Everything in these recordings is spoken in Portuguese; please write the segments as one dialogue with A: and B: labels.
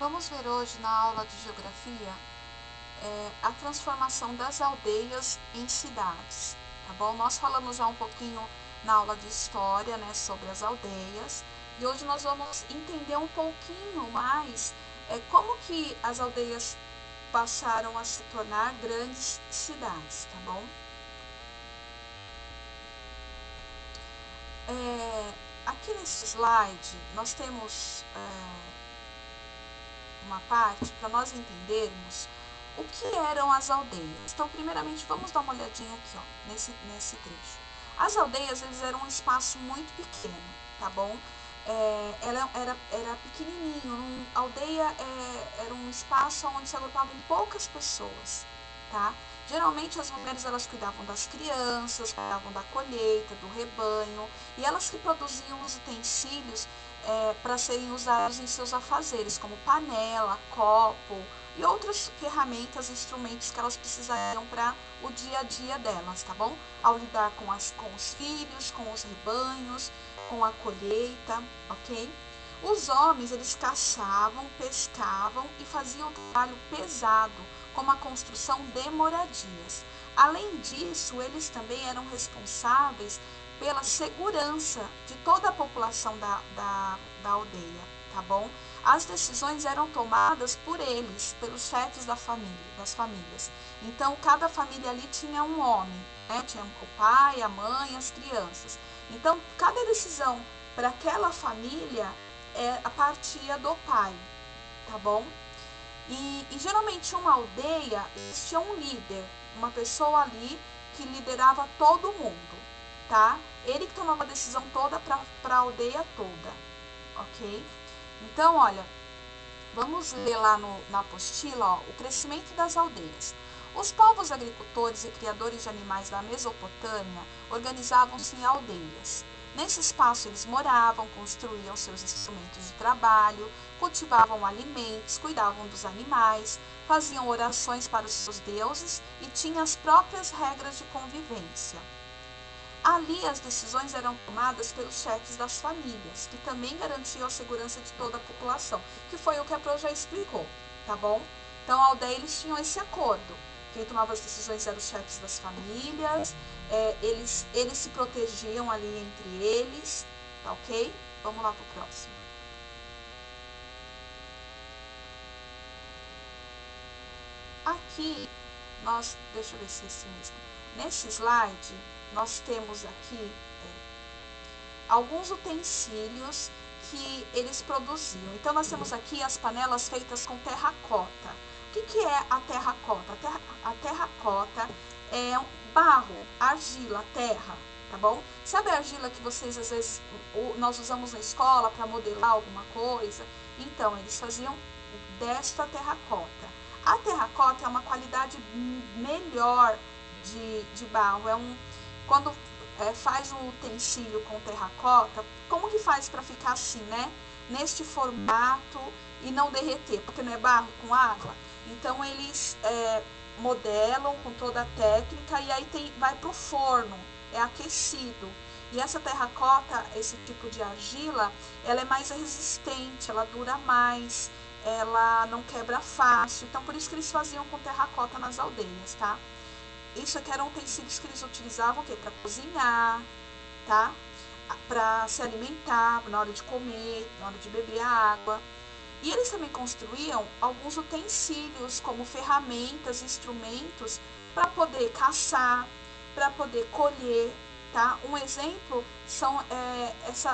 A: Vamos ver hoje na aula de geografia a transformação das aldeias em cidades, tá bom? Nós falamos já um pouquinho na aula de história, né, sobre as aldeias, e hoje nós vamos entender um pouquinho mais como que as aldeias passaram a se tornar grandes cidades, tá bom? Aqui nesse slide nós temos uma parte para nós entendermos o que eram as aldeias. Então, primeiramente, vamos dar uma olhadinha aqui, ó, nesse trecho. As aldeias, eles eram um espaço muito pequeno, tá bom? Ela era pequenininho. Aldeia era um espaço onde se agrupavam poucas pessoas, tá? Geralmente as mulheres elas cuidavam das crianças, cuidavam da colheita, do rebanho, e elas que produziam os utensílios para serem usados em seus afazeres, como panela, copo e outras ferramentas e instrumentos que elas precisariam para o dia a dia delas, tá bom? Ao lidar com os filhos, com os rebanhos, com a colheita, ok? Os homens, eles caçavam, pescavam e faziam um trabalho pesado, como a construção de moradias. Além disso, eles também eram responsáveis pela segurança de toda a população da aldeia, tá bom? As decisões eram tomadas por eles, pelos chefes das famílias. Então, cada família ali tinha um homem, né? Tinha o pai, a mãe, as crianças. Então, cada decisão para aquela família partia do pai, tá bom? E geralmente uma aldeia existia um líder, uma pessoa ali que liderava todo mundo, tá? Ele que tomava a decisão toda para a aldeia toda, ok? Então, olha, vamos ler lá na apostila, ó, o crescimento das aldeias. Os povos agricultores e criadores de animais da Mesopotâmia organizavam-se em aldeias. Nesse espaço eles moravam, construíam seus instrumentos de trabalho, cultivavam alimentos, cuidavam dos animais, faziam orações para os seus deuses e tinham as próprias regras de convivência. Ali as decisões eram tomadas pelos chefes das famílias, que também garantiam a segurança de toda a população, que foi o que a Pro já explicou, tá bom? Então a aldeia eles tinham esse acordo. Quem tomava as decisões eram os chefes das famílias, eles se protegiam ali entre eles, tá ok? Vamos lá pro próximo. Aqui, deixa eu ver se é esse mesmo. Nesse slide, nós temos aqui alguns utensílios que eles produziam. Então, nós temos aqui as panelas feitas com terracota. O que é a terracota? A terracota é barro, argila, terra, tá bom? Sabe a argila que vocês, às vezes, nós usamos na escola para modelar alguma coisa? Então, eles faziam desta terracota. A terracota é uma qualidade melhor de barro. Quando faz um utensílio com terracota, como que faz para ficar assim, né? Neste formato e não derreter, porque não é barro com água. Então eles modelam com toda a técnica e aí vai para o forno, é aquecido. E essa terracota, esse tipo de argila, ela é mais resistente, ela dura mais, ela não quebra fácil. Então por isso que eles faziam com terracota nas aldeias, tá? Isso aqui eram utensílios que eles utilizavam para cozinhar, tá? Para se alimentar, na hora de comer, na hora de beber água. E eles também construíam alguns utensílios, como ferramentas, instrumentos, para poder caçar, para poder colher, tá? Um exemplo são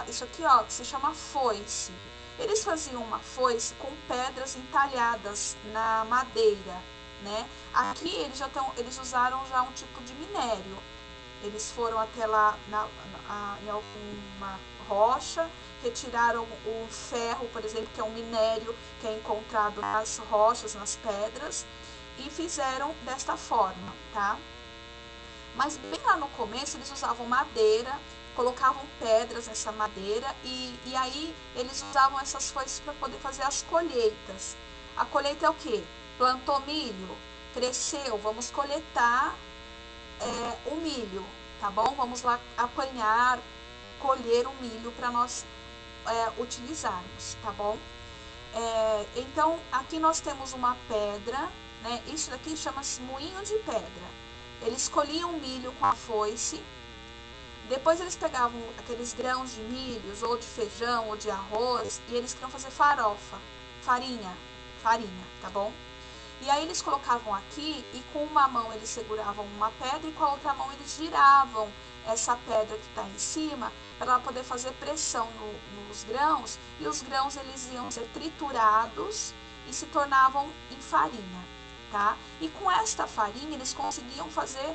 A: isso aqui, ó, que se chama foice. Eles faziam uma foice com pedras entalhadas na madeira, né? Aqui eles usaram já um tipo de minério. Eles foram até lá em alguma rocha, retiraram o ferro, por exemplo, que é um minério que é encontrado nas rochas, nas pedras, e fizeram desta forma, tá? Mas bem lá no começo eles usavam madeira, colocavam pedras nessa madeira e aí eles usavam essas foices para poder fazer as colheitas. A colheita é o quê? Plantou milho, cresceu, vamos coletar o milho, tá bom? Vamos lá apanhar, colher o milho para nós utilizarmos, tá bom? Então, aqui nós temos uma pedra, né? Isso daqui chama-se moinho de pedra. Eles colhiam milho com a foice, depois eles pegavam aqueles grãos de milhos, ou de feijão, ou de arroz, e eles queriam fazer farofa, farinha, tá bom? E aí eles colocavam aqui, e com uma mão eles seguravam uma pedra, e com a outra mão eles giravam essa pedra que está em cima, para ela poder fazer pressão nos grãos, e os grãos eles iam ser triturados e se tornavam em farinha, tá? E com esta farinha eles conseguiam fazer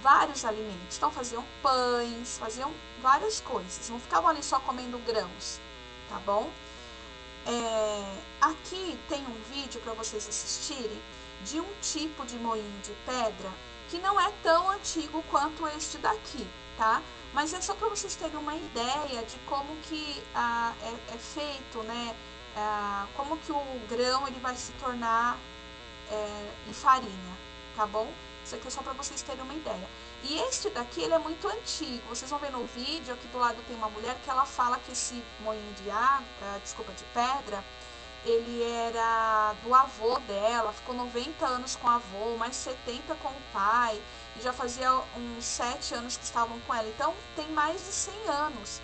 A: vários alimentos, então faziam pães, faziam várias coisas, não ficavam ali só comendo grãos, tá bom? Aqui tem um vídeo para vocês assistirem de um tipo de moinho de pedra que não é tão antigo quanto este daqui, tá? Mas é só para vocês terem uma ideia de como que é feito, né? Como que o grão ele vai se tornar em farinha, tá bom? Isso aqui é só para vocês terem uma ideia. E este daqui, ele é muito antigo. Vocês vão ver no vídeo, aqui do lado tem uma mulher que ela fala que esse moinho de pedra, ele era do avô dela, ficou 90 anos com o avô, mais 70 com o pai, e já fazia uns 7 anos que estavam com ela. Então, tem mais de 100 anos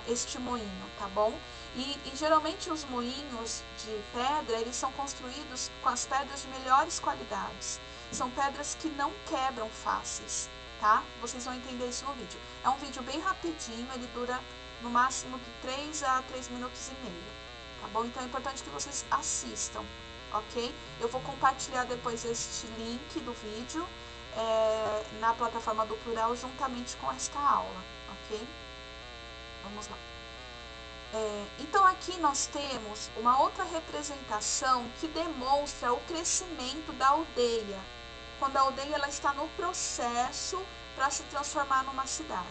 A: este moinho, tá bom? E geralmente os moinhos de pedra, eles são construídos com as pedras de melhores qualidades. São pedras que não quebram fáceis, tá? Vocês vão entender isso no vídeo. É um vídeo bem rapidinho, ele dura no máximo de 3 a 3 minutos e meio, tá bom? Então é importante que vocês assistam, ok? Eu vou compartilhar depois este link do vídeo na plataforma do Plural juntamente com esta aula, ok? Vamos lá. Então aqui nós temos uma outra representação que demonstra o crescimento da aldeia, quando a aldeia ela está no processo para se transformar numa cidade.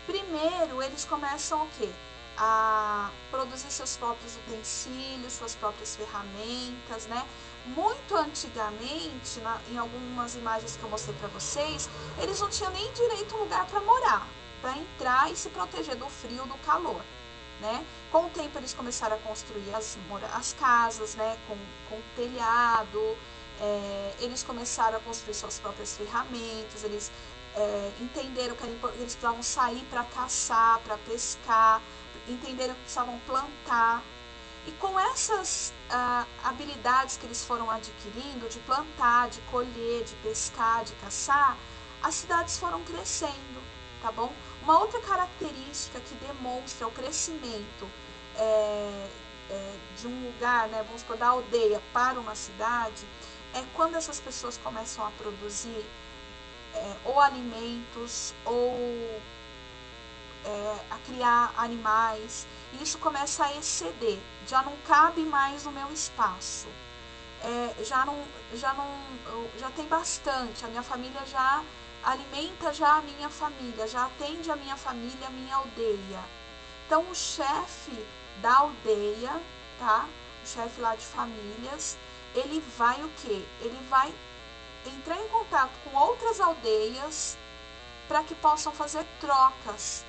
A: Primeiro eles começam o quê? A produzir seus próprios utensílios, suas próprias ferramentas, né? Muito antigamente, em algumas imagens que eu mostrei para vocês, eles não tinham nem direito a um lugar para morar, para entrar e se proteger do frio, do calor. Né? Com o tempo eles começaram a construir as casas, né? com telhado, eles começaram a construir suas próprias ferramentas, eles entenderam que eles precisavam sair para caçar, para pescar, entenderam que precisavam plantar. E com essas habilidades que eles foram adquirindo, de plantar, de colher, de pescar, de caçar, as cidades foram crescendo, tá bom? Uma outra característica que demonstra o crescimento de um lugar, né, vamos supor, da aldeia para uma cidade, é quando essas pessoas começam a produzir ou alimentos ou a criar animais, e isso começa a exceder, já não cabe mais no meu espaço, já tem bastante, a minha família já alimenta já a minha família, já atende a minha família, a minha aldeia. Então o chefe da aldeia, tá? O chefe lá de famílias, ele vai o quê? Ele vai entrar em contato com outras aldeias para que possam fazer trocas.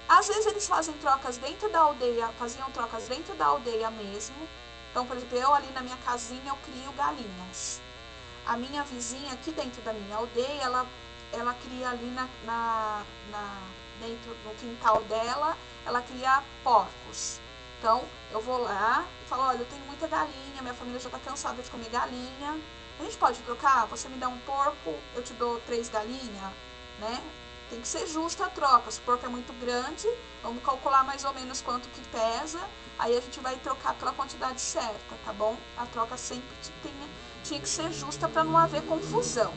A: Às vezes eles fazem trocas dentro da aldeia, faziam trocas dentro da aldeia mesmo. Então, por exemplo, eu ali na minha casinha eu crio galinhas. A minha vizinha aqui dentro da minha aldeia, ela cria ali dentro do quintal dela, ela cria porcos. Então, eu vou lá e falo, olha, eu tenho muita galinha, minha família já está cansada de comer galinha. A gente pode trocar? Você me dá um porco, eu te dou 3 galinhas, né? Tem que ser justa a troca. Se o porco é muito grande, vamos calcular mais ou menos quanto que pesa, aí a gente vai trocar pela quantidade certa, tá bom? A troca sempre tinha que ser justa para não haver confusão.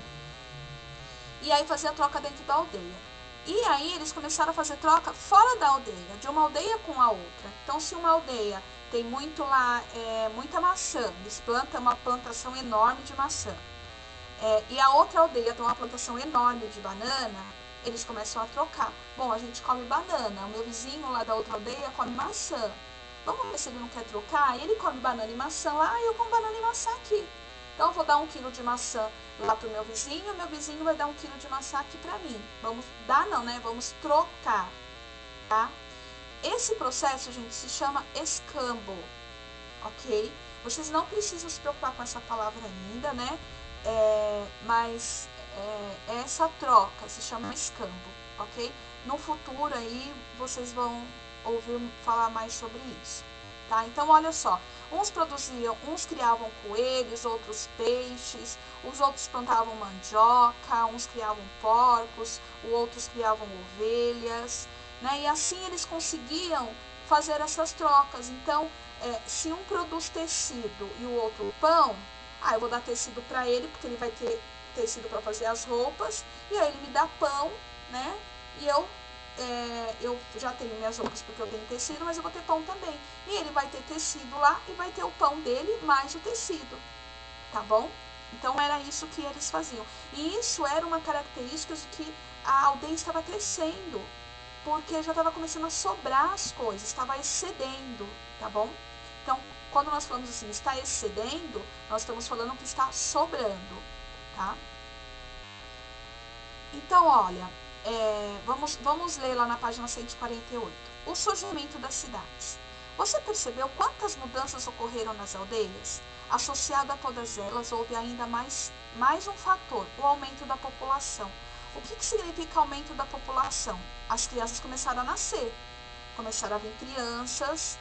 A: E aí fazia a troca dentro da aldeia. E aí eles começaram a fazer troca fora da aldeia, de uma aldeia com a outra. Então, se uma aldeia tem muita maçã, eles plantam uma plantação enorme de maçã, e a outra aldeia tem uma plantação enorme de banana, eles começam a trocar. Bom, a gente come banana, o meu vizinho lá da outra aldeia come maçã. Vamos ver se ele não quer trocar? Ele come banana e maçã lá, eu como banana e maçã aqui. Então, eu vou dar 1 quilo de maçã lá para o meu vizinho vai dar 1 quilo de maçã aqui para mim. Vamos trocar, tá? Esse processo, gente, se chama escambo, ok? Vocês não precisam se preocupar com essa palavra ainda, né? Mas essa troca se chama escambo, ok? No futuro aí vocês vão ouvir falar mais sobre isso, tá? Então olha só, uns criavam coelhos, outros peixes, os outros plantavam mandioca, uns criavam porcos, os outros criavam ovelhas, né? E assim eles conseguiam fazer essas trocas. Então, se um produz tecido e o outro pão, eu vou dar tecido para ele, porque ele vai ter tecido para fazer as roupas, e aí ele me dá pão, né? E eu já tenho minhas roupas porque eu tenho tecido, mas eu vou ter pão também. E ele vai ter tecido lá e vai ter o pão dele mais o tecido, tá bom? Então era isso que eles faziam. E isso era uma característica de que a aldeia estava crescendo, porque já estava começando a sobrar as coisas, estava excedendo, tá bom? Então, quando nós falamos assim, está excedendo, nós estamos falando que está sobrando, tá? Então, olha, vamos ler lá na página 148. O surgimento das cidades. Você percebeu quantas mudanças ocorreram nas aldeias? Associado a todas elas, houve ainda mais um fator, o aumento da população. O que significa aumento da população? As crianças começaram a nascer, começaram a vir crianças,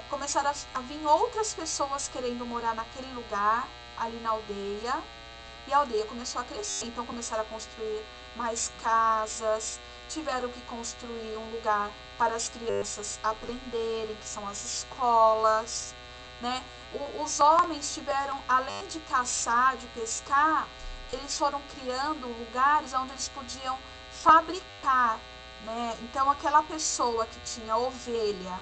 A: começaram a vir outras pessoas querendo morar naquele lugar, ali na aldeia, e a aldeia começou a crescer. Então começaram a construir mais casas, tiveram que construir um lugar para as crianças aprenderem, que são as escolas, né? Os homens tiveram, além de caçar, de pescar, eles foram criando lugares onde eles podiam fabricar, né? Então aquela pessoa que tinha ovelha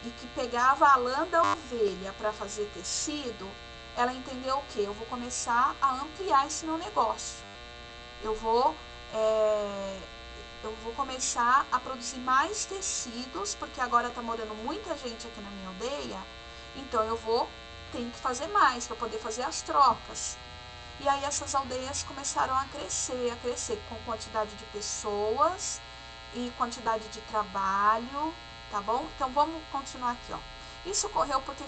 A: e que pegava a lã da ovelha para fazer tecido, ela entendeu o quê? Eu vou começar a ampliar esse meu negócio. Eu vou começar a produzir mais tecidos, porque agora está morando muita gente aqui na minha aldeia, então tenho que fazer mais para poder fazer as trocas. E aí essas aldeias começaram a crescer com quantidade de pessoas e quantidade de trabalho, tá bom? Então vamos continuar aqui, ó. Isso ocorreu porque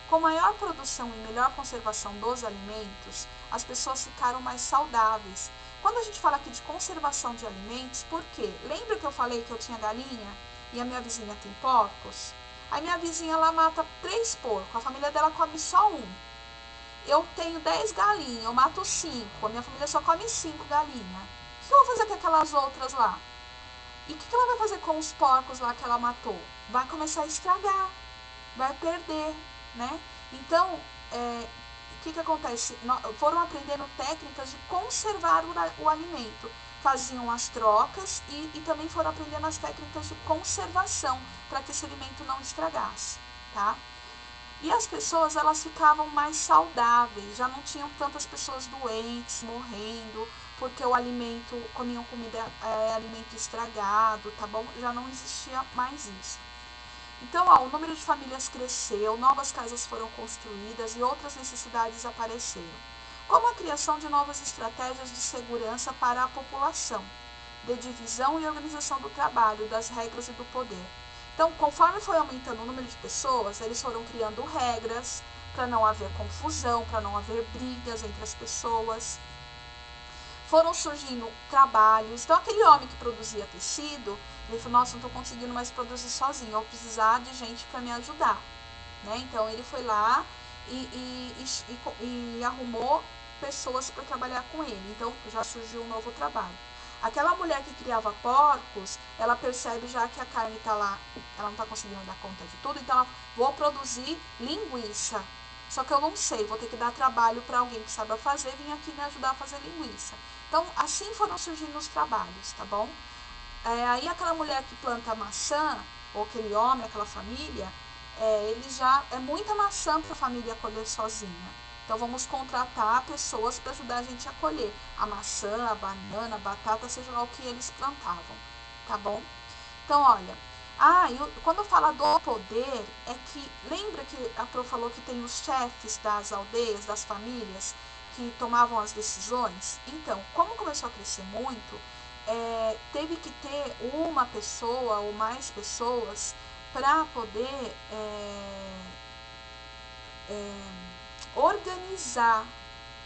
A: com maior produção e melhor conservação dos alimentos, as pessoas ficaram mais saudáveis. Quando a gente fala aqui de conservação de alimentos, por quê? Lembra que eu falei que eu tinha galinha e a minha vizinha tem porcos? A minha vizinha lá mata 3 porcos, a família dela come só 1. Eu tenho 10 galinhas, eu mato 5, a minha família só come 5 galinhas. O que eu vou fazer com aquelas outras lá? E o que ela vai fazer com os porcos lá que ela matou? Vai começar a estragar, vai perder, né? Então, o que acontece? Foram aprendendo técnicas de conservar o alimento. Faziam as trocas e também foram aprendendo as técnicas de conservação para que esse alimento não estragasse, tá? E as pessoas, elas ficavam mais saudáveis, já não tinham tantas pessoas doentes, morrendo, porque comiam alimento estragado, tá bom? Já não existia mais isso. Então, o número de famílias cresceu, novas casas foram construídas e outras necessidades apareceram, como a criação de novas estratégias de segurança para a população, de divisão e organização do trabalho, das regras e do poder. Então, conforme foi aumentando o número de pessoas, eles foram criando regras para não haver confusão, para não haver brigas entre as pessoas. Foram surgindo trabalhos. Então, aquele homem que produzia tecido, ele falou, nossa, não estou conseguindo mais produzir sozinho, eu vou precisar de gente para me ajudar, né? Então, ele foi lá e arrumou pessoas para trabalhar com ele. Então, já surgiu um novo trabalho. Aquela mulher que criava porcos, ela percebe já que a carne está lá, ela não está conseguindo dar conta de tudo, então ela, vou produzir linguiça. Só que eu não sei, vou ter que dar trabalho para alguém que saiba fazer, vir aqui me ajudar a fazer linguiça. Então, assim foram surgindo os trabalhos, tá bom? Aí aquela mulher que planta maçã, ou aquele homem, aquela família, ele já é muita maçã para a família colher sozinha. Então, vamos contratar pessoas para ajudar a gente a colher a maçã, a banana, a batata, seja lá o que eles plantavam, tá bom? Então, olha, quando fala do poder, é que, lembra que a Pro falou que tem os chefes das aldeias, das famílias, que tomavam as decisões? Então, como começou a crescer muito, teve que ter uma pessoa ou mais pessoas para poder organizar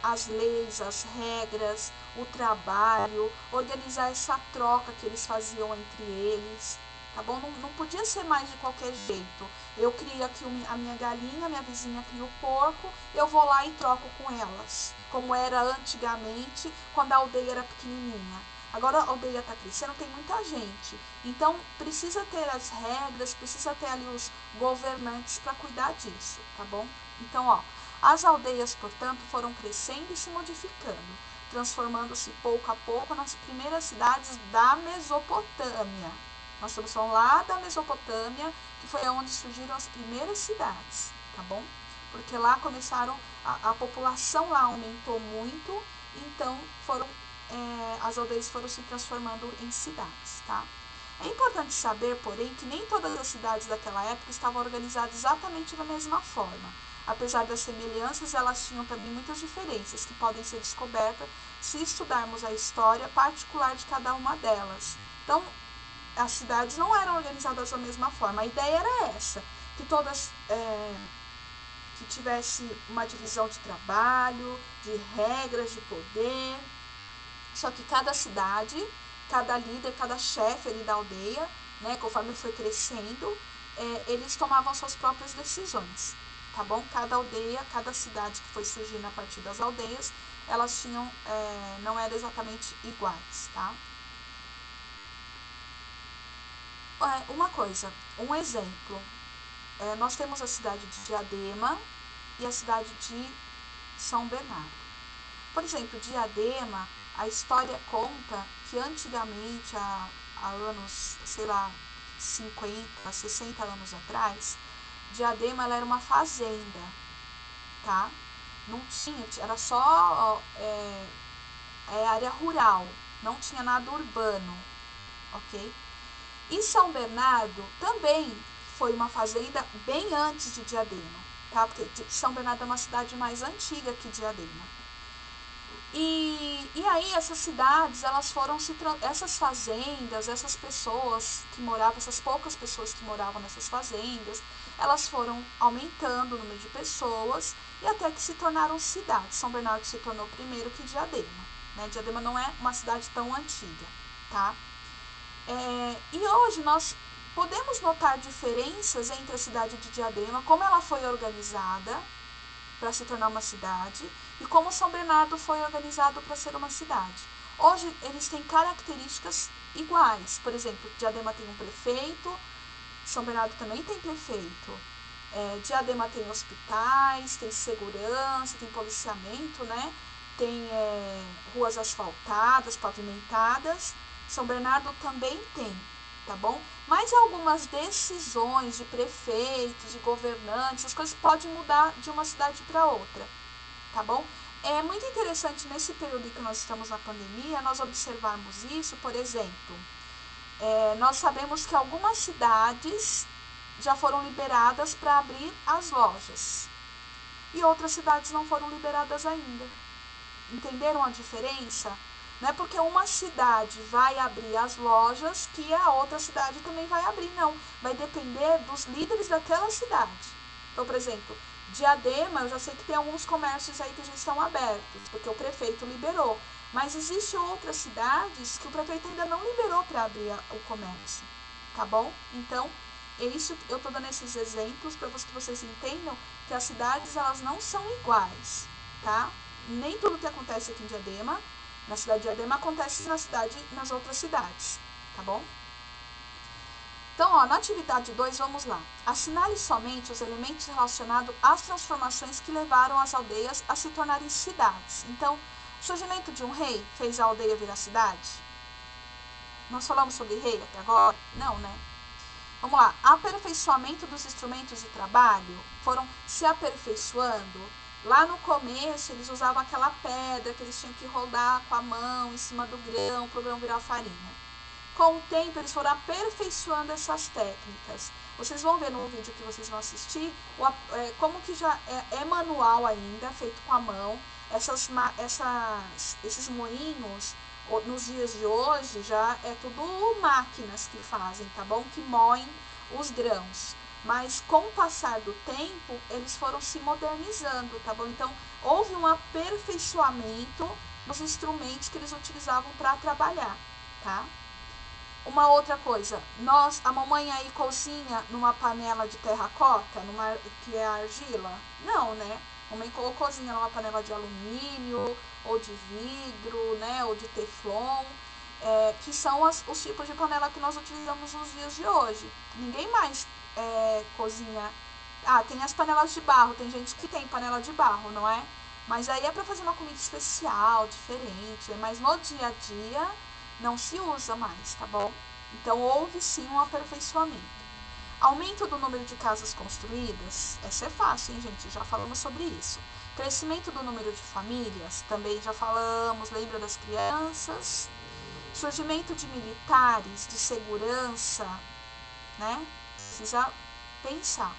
A: as leis, as regras, o trabalho, organizar essa troca que eles faziam entre eles, tá bom? Não podia ser mais de qualquer jeito. Eu crio aqui a minha galinha, minha vizinha cria o porco, eu vou lá e troco com elas, como era antigamente, quando a aldeia era pequenininha. Agora a aldeia está crescendo, tem muita gente, então precisa ter as regras, precisa ter ali os governantes para cuidar disso, tá bom? Então, ó, as aldeias, portanto, foram crescendo e se modificando, transformando-se pouco a pouco nas primeiras cidades da Mesopotâmia. Nós estamos falando lá da Mesopotâmia, que foi onde surgiram as primeiras cidades, tá bom? Porque lá começaram, a população lá aumentou muito, então as aldeias foram se transformando em cidades, tá? É importante saber, porém, que nem todas as cidades daquela época estavam organizadas exatamente da mesma forma. Apesar das semelhanças, elas tinham também muitas diferenças que podem ser descobertas se estudarmos a história particular de cada uma delas. Então, as cidades não eram organizadas da mesma forma. A ideia era essa, que todas que tivesse uma divisão de trabalho, de regras de poder. Só que cada cidade, cada líder, cada chefe ali da aldeia, né, conforme foi crescendo, eles tomavam suas próprias decisões, tá bom? Cada aldeia, cada cidade que foi surgindo a partir das aldeias, elas tinham, não eram exatamente iguais, tá? Uma coisa, um exemplo, nós temos a cidade de Diadema e a cidade de São Bernardo. Por exemplo, Diadema, a história conta que antigamente, há anos, sei lá, 50, 60 anos atrás, Diadema ela era uma fazenda, tá? Não tinha, era só área rural, não tinha nada urbano, ok? E São Bernardo também foi uma fazenda bem antes de Diadema, tá? Porque São Bernardo é uma cidade mais antiga que Diadema. E aí essas cidades, elas foram essas fazendas, essas pessoas que moravam, essas poucas pessoas que moravam nessas fazendas, elas foram aumentando o número de pessoas e até que se tornaram cidades. São Bernardo se tornou primeiro que Diadema, né? Diadema não é uma cidade tão antiga, tá? E hoje nós podemos notar diferenças entre a cidade de Diadema, como ela foi organizada para se tornar uma cidade, e como São Bernardo foi organizado para ser uma cidade. Hoje eles têm características iguais. Por exemplo, Diadema tem um prefeito, São Bernardo também tem prefeito. Diadema tem hospitais, tem segurança, tem policiamento, né? Tem ruas asfaltadas, pavimentadas. São Bernardo também tem, tá bom? Mas algumas decisões de prefeitos, de governantes, as coisas podem mudar de uma cidade para outra, tá bom? É muito interessante nesse período em que nós estamos na pandemia, nós observarmos isso. Por exemplo, nós sabemos que algumas cidades já foram liberadas para abrir as lojas e outras cidades não foram liberadas ainda. Entenderam a diferença? Não é porque uma cidade vai abrir as lojas que a outra cidade também vai abrir, não. Vai depender dos líderes daquela cidade. Então, por exemplo, Diadema, eu já sei que tem alguns comércios aí que já estão abertos, porque o prefeito liberou. Mas existem outras cidades que o prefeito ainda não liberou para abrir o comércio, tá bom? Então, isso, eu estou dando esses exemplos para que vocês entendam que as cidades, elas não são iguais, tá? Nem tudo que acontece aqui em Diadema, na cidade de Diadema, acontece nas outras cidades, tá bom? Então, ó, na atividade 2, vamos lá. Assinale somente os elementos relacionados às transformações que levaram as aldeias a se tornarem cidades. Então, o surgimento de um rei fez a aldeia virar cidade? Nós falamos sobre rei até agora? Não, né? Vamos lá. Aperfeiçoamento dos instrumentos de trabalho foram se aperfeiçoando. Lá no começo, eles usavam aquela pedra que eles tinham que rodar com a mão em cima do grão para o grão virar farinha. Com o tempo, eles foram aperfeiçoando essas técnicas. Vocês vão ver no vídeo que vocês vão assistir, como que já é manual ainda, feito com a mão. Esses moinhos, nos dias de hoje, já é tudo máquinas que fazem, tá bom? Que moem os grãos. Mas com o passar do tempo, eles foram se modernizando, tá bom? Então, houve um aperfeiçoamento nos instrumentos que eles utilizavam para trabalhar, tá? Uma outra coisa, a mamãe aí cozinha numa panela de terracota, que é argila? Não, né? A mamãe cozinha numa panela de alumínio, ou de vidro, né? Ou de teflon, que são os tipos de panela que nós utilizamos nos dias de hoje. Ninguém mais cozinha. Tem as panelas de barro, tem gente que tem panela de barro, não é? Mas aí é para fazer uma comida especial, diferente, mas no dia a dia não se usa mais, tá bom? Então houve sim um aperfeiçoamento. Aumento do número de casas construídas, essa é fácil, hein, gente? Já falamos sobre isso. Crescimento do número de famílias, também já falamos, lembra das crianças. Surgimento de militares, de segurança, né? Precisa pensar.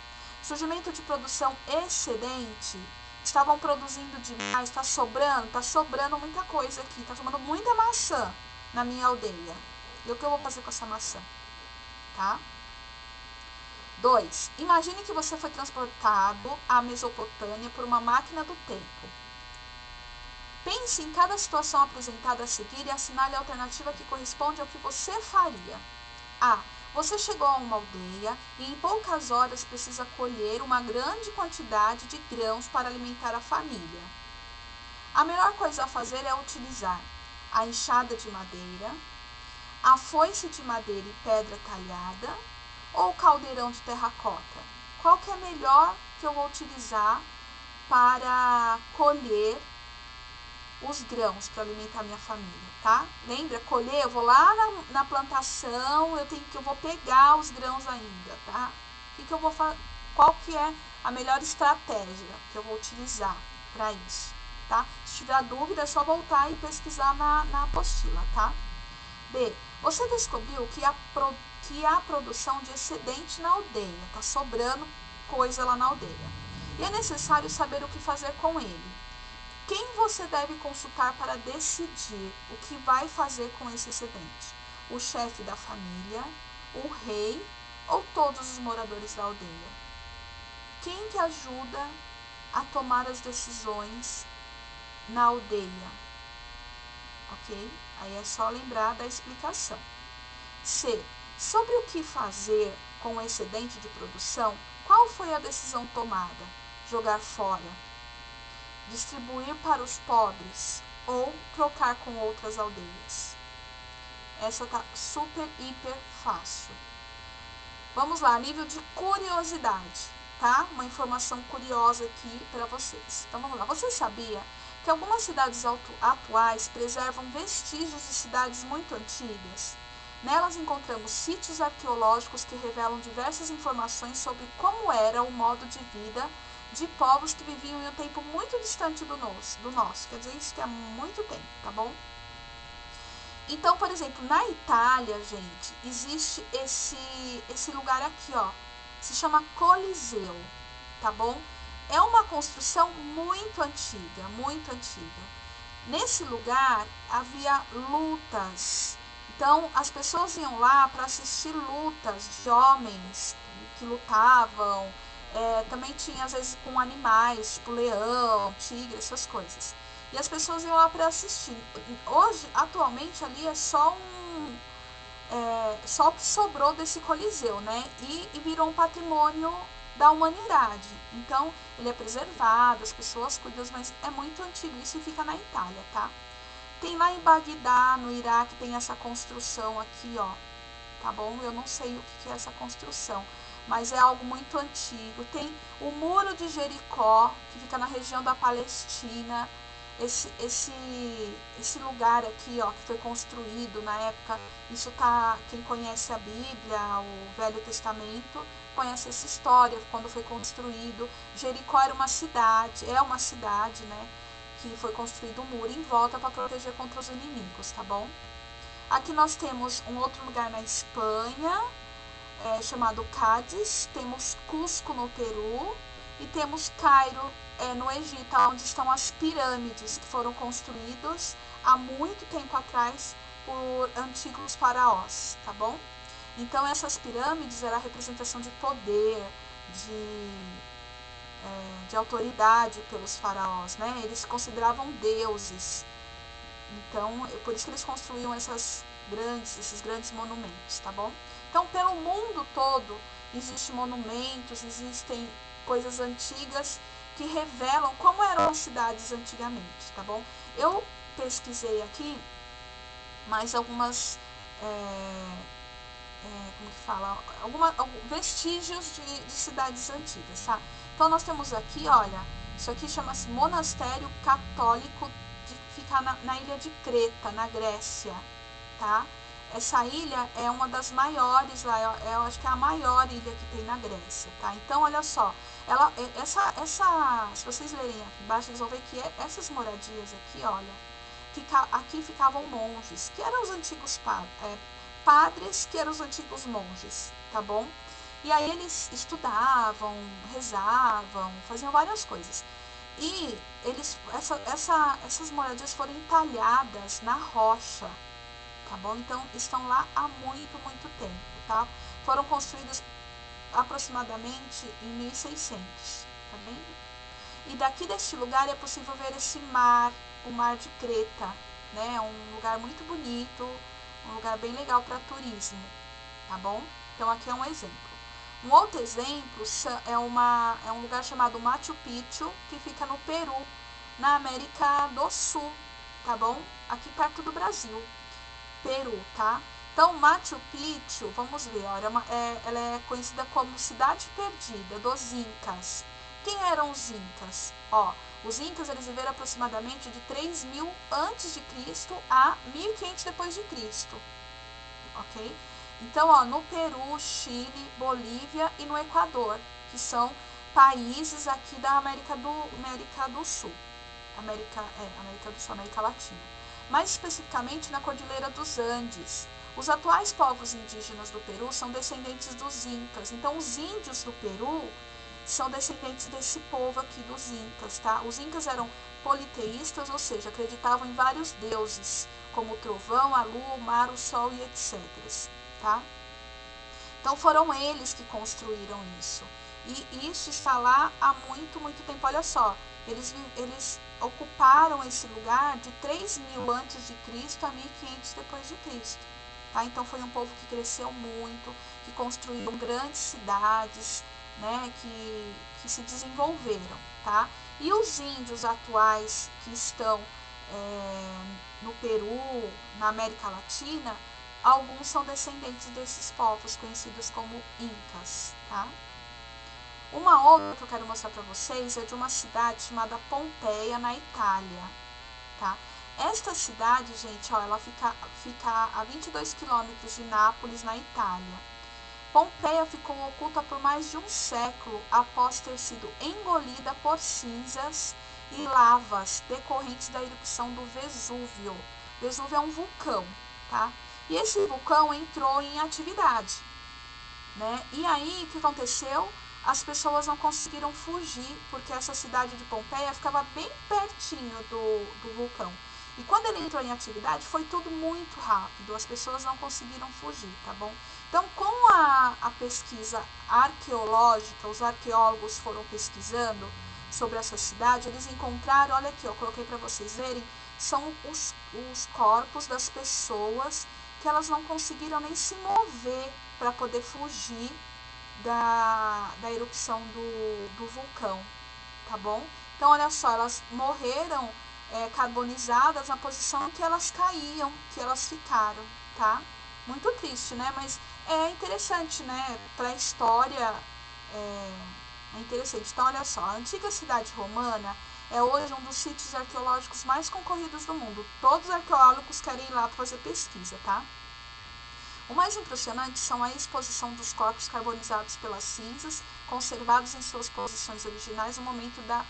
A: Surgimento de produção excedente, estavam produzindo demais, está sobrando muita coisa aqui, está sobrando muita maçã na minha aldeia. E o que eu vou fazer com essa maçã? Tá? 2. Imagine que você foi transportado à Mesopotâmia por uma máquina do tempo. Pense em cada situação apresentada a seguir e assinale a alternativa que corresponde ao que você faria. A. Você chegou a uma aldeia e em poucas horas precisa colher uma grande quantidade de grãos para alimentar a família. A melhor coisa a fazer é utilizar a enxada de madeira, a foice de madeira e pedra talhada ou o caldeirão de terracota. Qual que é melhor que eu vou utilizar para colher os grãos para alimentar minha família, tá? Lembra, colher, eu vou lá na plantação, eu vou pegar os grãos ainda, tá? Qual que é a melhor estratégia que eu vou utilizar para isso, tá? Se tiver dúvida, é só voltar e pesquisar na apostila, tá? B. Você descobriu que há produção de excedente na aldeia, tá sobrando coisa lá na aldeia. E é necessário saber o que fazer com ele. Quem você deve consultar para decidir o que vai fazer com esse excedente? O chefe da família, o rei ou todos os moradores da aldeia? Quem que ajuda a tomar as decisões na aldeia? Ok? Aí é só lembrar da explicação. C. Sobre o que fazer com o excedente de produção, qual foi a decisão tomada? Jogar fora, distribuir para os pobres ou trocar com outras aldeias? Essa tá super, hiper fácil. Vamos lá, nível de curiosidade, tá? Uma informação curiosa aqui para vocês. Então vamos lá. Você sabia que algumas cidades atuais preservam vestígios de cidades muito antigas? Nelas encontramos sítios arqueológicos que revelam diversas informações sobre como era o modo de vida de povos que viviam em um tempo muito distante do nosso. Quer dizer, isso que é muito tempo, tá bom? Então, por exemplo, na Itália, gente, existe esse lugar aqui, ó, se chama Coliseu, tá bom? É uma construção muito antiga, muito antiga. Nesse lugar havia lutas. Então, as pessoas iam lá para assistir lutas de homens que lutavam. Também tinha, às vezes, com animais, tipo leão, tigre, essas coisas. E as pessoas iam lá para assistir. Hoje, atualmente, ali é só só o que sobrou desse Coliseu, né? E virou um patrimônio da humanidade. Então, ele é preservado, as pessoas cuidam, mas é muito antigo. Isso fica na Itália, tá? Tem lá em Bagdá, no Iraque, tem essa construção aqui, ó, tá bom? Eu não sei o que é essa construção, mas é algo muito antigo. Tem o Muro de Jericó, que fica na região da Palestina. Esse lugar aqui, ó, que foi construído na época, isso tá, quem conhece a Bíblia, o Velho Testamento, conhece essa história, quando foi construído. Jericó era uma cidade, né? Que foi construído um muro em volta para proteger contra os inimigos, tá bom? Aqui nós temos um outro lugar na Espanha, chamado Cádiz, temos Cusco no Peru e temos Cairo no Egito, onde estão as pirâmides que foram construídas há muito tempo atrás por antigos faraós, tá bom? Então essas pirâmides eram a representação de poder, de autoridade pelos faraós, né? Eles se consideravam deuses. Então, por isso que eles construíam esses grandes monumentos, tá bom? Então, pelo mundo todo, existem monumentos, existem coisas antigas que revelam como eram as cidades antigamente, tá bom? Eu pesquisei aqui mais algumas, como que fala? Vestígios de cidades antigas, tá? Então, nós temos aqui, olha, isso aqui chama-se Monastério Católico, fica na ilha de Creta, na Grécia, tá? Essa ilha é uma das maiores lá, eu acho que é a maior ilha que tem na Grécia, tá? Então, olha só, se vocês lerem aqui embaixo, vocês vão ver que essas moradias aqui, olha, aqui ficavam monges, que eram os antigos padres, que eram os antigos monges, tá bom? E aí eles estudavam, rezavam, faziam várias coisas. E essas moradias foram entalhadas na rocha, tá bom? Então, estão lá há muito tempo, tá? Foram construídas aproximadamente em 1600, tá bem? E daqui deste lugar é possível ver esse mar, o mar de Creta, né? É um lugar muito bonito, um lugar bem legal para turismo, tá bom? Então, aqui é um exemplo. Um outro exemplo é um lugar chamado Machu Picchu, que fica no Peru, na América do Sul, tá bom? Aqui perto do Brasil, Peru, tá? Então, Machu Picchu, vamos ver, olha, ela é conhecida como Cidade Perdida dos Incas. Quem eram os Incas? Ó, os Incas, eles viveram aproximadamente de 3.000 a.C. a 1.500 depois de Cristo, ok? Então, ó, no Peru, Chile, Bolívia e no Equador, que são países aqui da América do Sul. América do Sul, América Latina. Mais especificamente na Cordilheira dos Andes. Os atuais povos indígenas do Peru são descendentes dos Incas. Então, os índios do Peru são descendentes desse povo aqui dos Incas, tá? Os Incas eram politeístas, ou seja, acreditavam em vários deuses, como o trovão, a lua, o mar, o sol e etc., tá? Então, foram eles que construíram isso. E isso está lá há muito tempo. Olha só, eles ocuparam esse lugar de 3.000 a.C. a 1.500 depois de Cristo. Tá? Então, foi um povo que cresceu muito, que construíram grandes cidades, né, que se desenvolveram. Tá? E os índios atuais que estão no Peru, na América Latina, alguns são descendentes desses povos conhecidos como Incas, tá? Uma outra que eu quero mostrar para vocês é de uma cidade chamada Pompeia, na Itália, tá? Esta cidade, gente, ó, ela fica a 22 quilômetros de Nápoles, na Itália. Pompeia ficou oculta por mais de um século após ter sido engolida por cinzas e lavas decorrentes da erupção do Vesúvio. Vesúvio é um vulcão, tá? E esse vulcão entrou em atividade, né? E aí, o que aconteceu? As pessoas não conseguiram fugir, porque essa cidade de Pompeia ficava bem pertinho do vulcão. E quando ele entrou em atividade, foi tudo muito rápido, as pessoas não conseguiram fugir, tá bom? Então, com a pesquisa arqueológica, os arqueólogos foram pesquisando sobre essa cidade, eles encontraram, olha aqui, eu coloquei para vocês verem, são os corpos das pessoas que elas não conseguiram nem se mover para poder fugir da erupção do vulcão, tá bom? Então, olha só, elas morreram carbonizadas na posição em que elas caíam, que elas ficaram, tá? Muito triste, né? Mas é interessante, né? Para a história é interessante. Então, olha só, a antiga cidade romana é hoje um dos sítios arqueológicos mais concorridos do mundo. Todos os arqueólogos querem ir lá para fazer pesquisa, tá? O mais impressionante são a exposição dos corpos carbonizados pelas cinzas, conservados em suas posições originais no momento da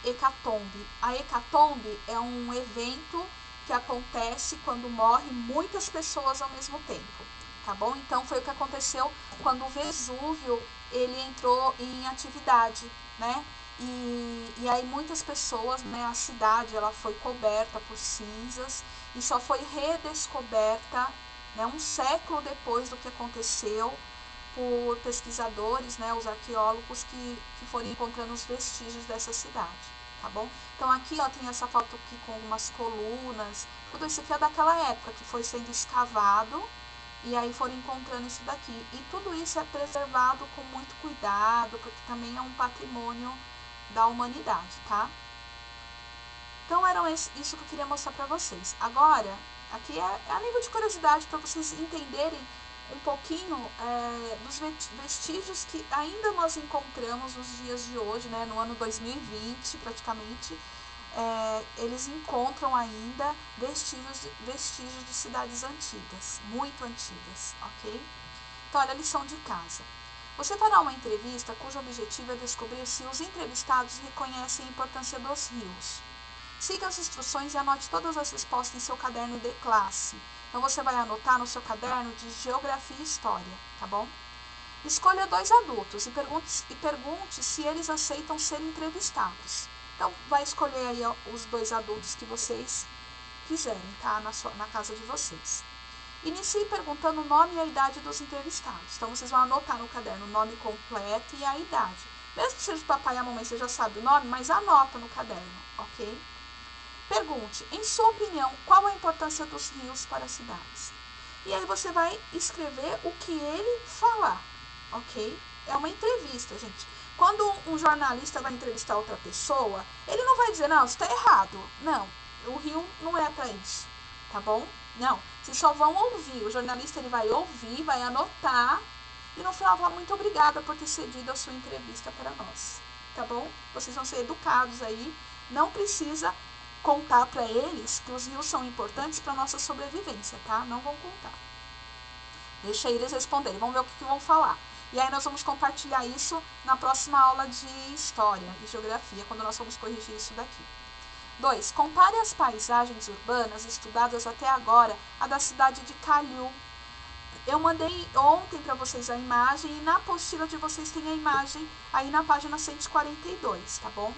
A: hecatombe. A hecatombe é um evento que acontece quando morrem muitas pessoas ao mesmo tempo, tá bom? Então, foi o que aconteceu quando o Vesúvio ele entrou em atividade, né? E aí muitas pessoas, né, a cidade ela foi coberta por cinzas e só foi redescoberta, né, um século depois do que aconteceu, por pesquisadores, né, os arqueólogos que foram encontrando os vestígios dessa cidade, tá bom? Então aqui, ó, tem essa foto aqui com algumas colunas, tudo isso aqui é daquela época que foi sendo escavado e aí foram encontrando isso daqui. E tudo isso é preservado com muito cuidado, porque também é um patrimônio da humanidade, tá? Então era isso que eu queria mostrar para vocês. Agora, aqui é a nível de curiosidade para vocês entenderem um pouquinho dos vestígios que ainda nós encontramos nos dias de hoje, né, no ano 2020 praticamente, eles encontram ainda vestígios de cidades antigas, muito antigas, ok? Então, olha a lição de casa. Você fará uma entrevista cujo objetivo é descobrir se os entrevistados reconhecem a importância dos rios. Siga as instruções e anote todas as respostas em seu caderno de classe. Então, você vai anotar no seu caderno de Geografia e História, tá bom? Escolha 2 adultos e pergunte se eles aceitam ser entrevistados. Então, vai escolher aí os 2 adultos que vocês quiserem, tá? Na casa de vocês. Inicie perguntando o nome e a idade dos entrevistados. Então, vocês vão anotar no caderno o nome completo e a idade. Mesmo que seja o papai e a mamãe, você já sabe o nome, mas anota no caderno, ok? Pergunte, em sua opinião, qual a importância dos rios para as cidades? E aí você vai escrever o que ele falar, ok? É uma entrevista, gente. Quando um jornalista vai entrevistar outra pessoa, ele não vai dizer, não, isso está errado. Não, o rio não é para isso, tá bom? Não, vocês só vão ouvir. O jornalista ele vai ouvir, vai anotar e no final falar muito obrigada por ter cedido a sua entrevista para nós, tá bom? Vocês vão ser educados aí, não precisa contar para eles que os rios são importantes para a nossa sobrevivência, tá? Não vão contar. Deixa eles responderem, vamos ver o que vão falar. E aí nós vamos compartilhar isso na próxima aula de História e Geografia, quando nós vamos corrigir isso daqui. 2. Compare as paisagens urbanas estudadas até agora à da cidade de Calil. Eu mandei ontem para vocês a imagem e na apostila de vocês tem a imagem aí na página 142, tá bom?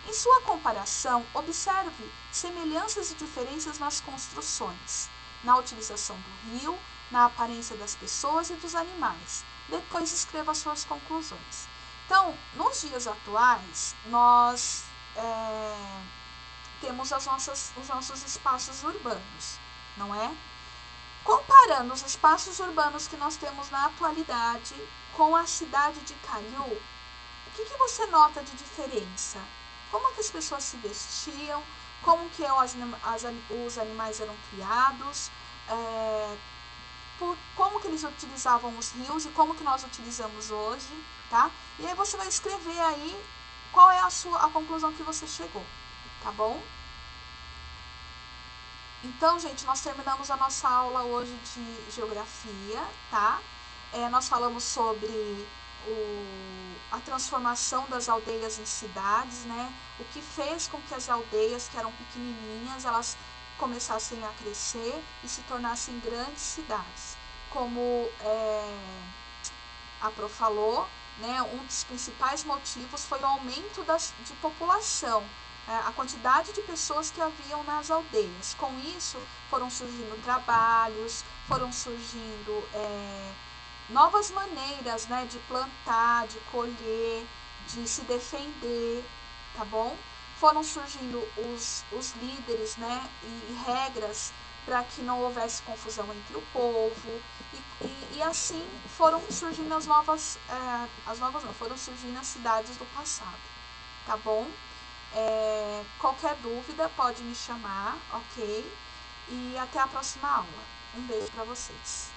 A: Em sua comparação, observe semelhanças e diferenças nas construções, na utilização do rio, na aparência das pessoas e dos animais. Depois escreva suas conclusões. Então, nos dias atuais, nós temos os nossos espaços urbanos, não é? Comparando os espaços urbanos que nós temos na atualidade com a cidade de Calil, o que você nota de diferença? Como que as pessoas se vestiam, como que os animais eram criados, como que eles utilizavam os rios e como que nós utilizamos hoje, tá? E aí você vai escrever aí qual é a conclusão que você chegou, tá bom? Então, gente, nós terminamos a nossa aula hoje de Geografia, tá? Nós falamos sobre a transformação das aldeias em cidades, né? O que fez com que as aldeias, que eram pequenininhas, elas começassem a crescer e se tornassem grandes cidades. Como a Pro falou, né, um dos principais motivos foi o aumento de população, a quantidade de pessoas que haviam nas aldeias. Com isso, foram surgindo trabalhos, foram surgindo novas maneiras, né, de plantar, de colher, de se defender, tá bom? Foram surgindo os líderes, né, e regras para que não houvesse confusão entre o povo, e assim foram surgindo foram surgindo as cidades do passado, tá bom? Qualquer dúvida pode me chamar, ok? E até a próxima aula. Um beijo para vocês.